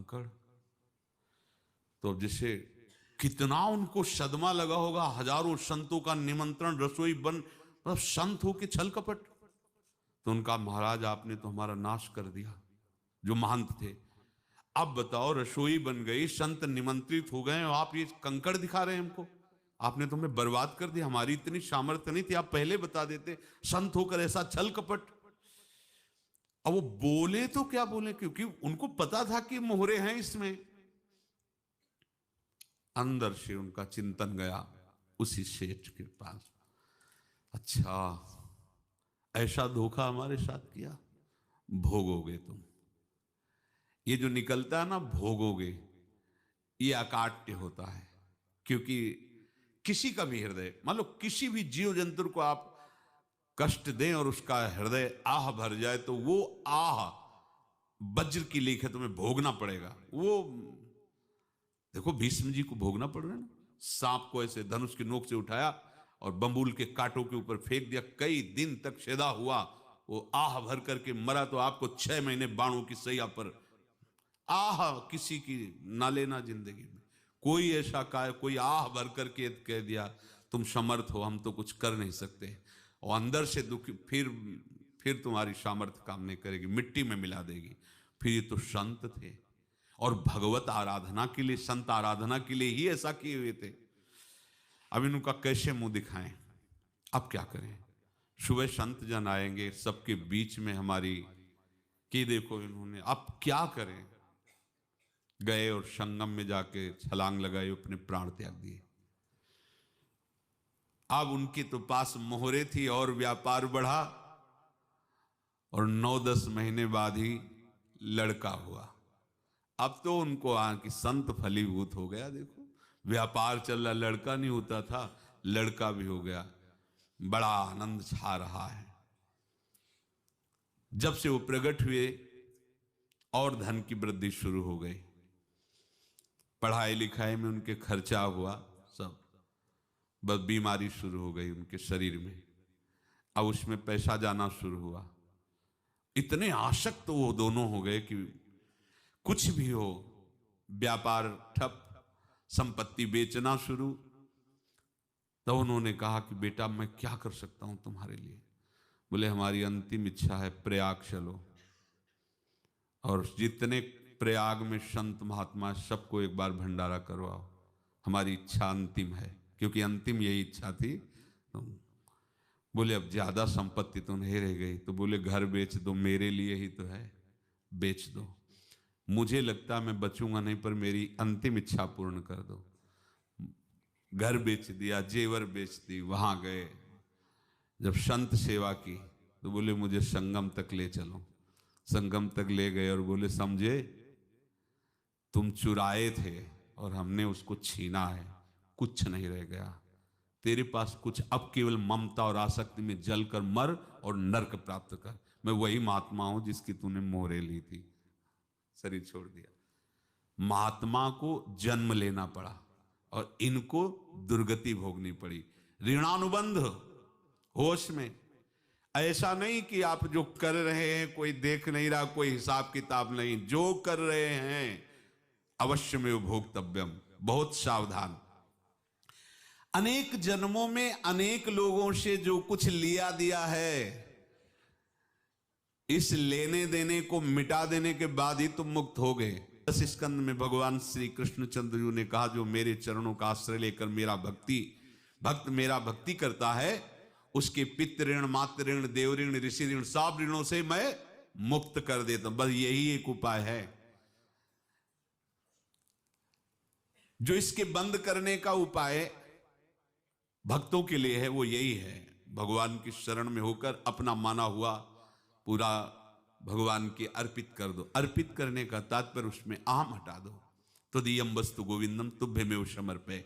कंकड़। तो जैसे कितना उनको सदमा लगा होगा, हजारों संतों का निमंत्रण, रसोई बन, मतलब संत हो के छल कपट। तो उनका महाराज आपने तो हमारा नाश कर दिया, जो महंत थे। अब बताओ रसोई बन गई, संत निमंत्रित हो गए, और आप ये कंकड़ दिखा रहे हैं हमको। आपने तो हमें बर्बाद कर दिया, हमारी इतनी सामर्थ्य नहीं थी, आप पहले बता देते, संत होकर ऐसा छल कपट। अब वो बोले तो क्या बोले, क्योंकि उनको पता था कि मोहरे हैं इसमें। अंदर से उनका चिंतन गया उसी सेठ के पास, अच्छा ऐसा धोखा हमारे साथ किया, भोगोगे तुम। ये जो निकलता है ना भोगोगे, ये अकाट्य होता है। क्योंकि किसी का भी हृदय, मान लो किसी भी जीव जंतु को आप कष्ट दें और उसका हृदय आह भर जाए, तो वो आह वज्र की लेख है, तुम्हें भोगना पड़ेगा। वो देखो भीष्म जी को भोगना पड़ रहा है ना, सांप को ऐसे धनुष की नोक से उठाया और बंबूल के कांटों के ऊपर फेंक दिया, कई दिन तक सेदा हुआ, वो आह भर करके मरा। तो आपको 6 महीने बाणों की सैया पर आह किसी की ना लेना जिंदगी में। कोई ऐसा कोई आह भर करके कह दिया तुम समर्थ हो, हम तो कुछ कर नहीं सकते, और अंदर से दुखी, फिर तुम्हारी सामर्थ्य काम नहीं करेगी, मिट्टी में मिला देगी। फिर ये तो संत थे, और भगवत आराधना के लिए, संत आराधना के लिए ही ऐसा किए हुए थे। अब इनका कैसे मुंह दिखाएं, अब क्या करें। सुबह संत जन आएंगे, सबके बीच में हमारी कि देखो इन्होंने, अब क्या करें। गए और संगम में जाके छलांग लगाई, अपने प्राण त्याग दिए। अब उनके तो पास मोहरे थी और व्यापार बढ़ा, और 9-10 महीने बाद ही लड़का हुआ। अब तो उनको कि संत फलीभूत हो गया, देखो व्यापार चल रहा, लड़का नहीं होता था, लड़का भी हो गया, बड़ा आनंद छा रहा है। जब से वो प्रकट हुए और धन की वृद्धि शुरू हो गई, पढ़ाई लिखाई में उनके खर्चा हुआ सब, बस बीमारी शुरू हो गई उनके शरीर में, अब उसमें पैसा जाना शुरू हुआ। इतने आसक्त वो दोनों हो गए कि कुछ भी हो, व्यापार ठप, संपत्ति बेचना शुरू। तो उन्होंने कहा कि बेटा मैं क्या कर सकता हूं तुम्हारे लिए। बोले हमारी अंतिम इच्छा है, प्रयाग चलो, और जितने प्रयाग में संत महात्मा सबको एक बार भंडारा करवाओ, हमारी इच्छा अंतिम है। क्योंकि अंतिम यही इच्छा थी। तो बोले अब ज्यादा संपत्ति तो नहीं रह गई, तो बोले घर बेच दो, मेरे लिए ही तो है, बेच दो। मुझे लगता मैं बचूंगा नहीं, पर मेरी अंतिम इच्छा पूर्ण कर दो। घर बेच दिया, जेवर बेच दी। वहां गए, जब संत सेवा की तो बोले मुझे संगम तक ले चलो। संगम तक ले गए और बोले समझे तुम चुराए थे और हमने उसको छीना है, कुछ नहीं रह गया तेरे पास कुछ, अब केवल ममता और आसक्ति में जलकर मर और नरक प्राप्त कर। मैं वही महात्मा हूं जिसकी तूने मोहरे ली थी, शरीर छोड़ दिया। महात्मा को जन्म लेना पड़ा और इनको दुर्गति भोगनी पड़ी। ऋणानुबंध होश में, ऐसा नहीं कि आप जो कर रहे हैं कोई देख नहीं रहा, कोई हिसाब किताब नहीं, जो कर रहे हैं अवश्य में भोक्तव्यम, बहुत सावधान। अनेक जन्मों में अनेक लोगों से जो कुछ लिया दिया है, इस लेने देने को मिटा देने के बाद ही तुम मुक्त हो गए। 10 स्कंद में भगवान श्री कृष्णचंद्र जी ने कहा जो मेरे चरणों का आश्रय लेकर भक्त मेरा भक्ति करता है, उसके पितृ ऋण, मातृ ऋण, देव ऋण, ऋषि ऋण, सब ऋणों से मैं मुक्त कर देता हूं। बस यही एक उपाय है जो इसके बंद करने का उपाय भक्तों के लिए है, वो यही है, भगवान की शरण में होकर अपना माना हुआ पूरा भगवान के अर्पित कर दो। अर्पित करने का तात्पर्य उसमें अहम हटा दो। तो दियम वस्तु गोविंदम तुभ्यमेव समर्पये।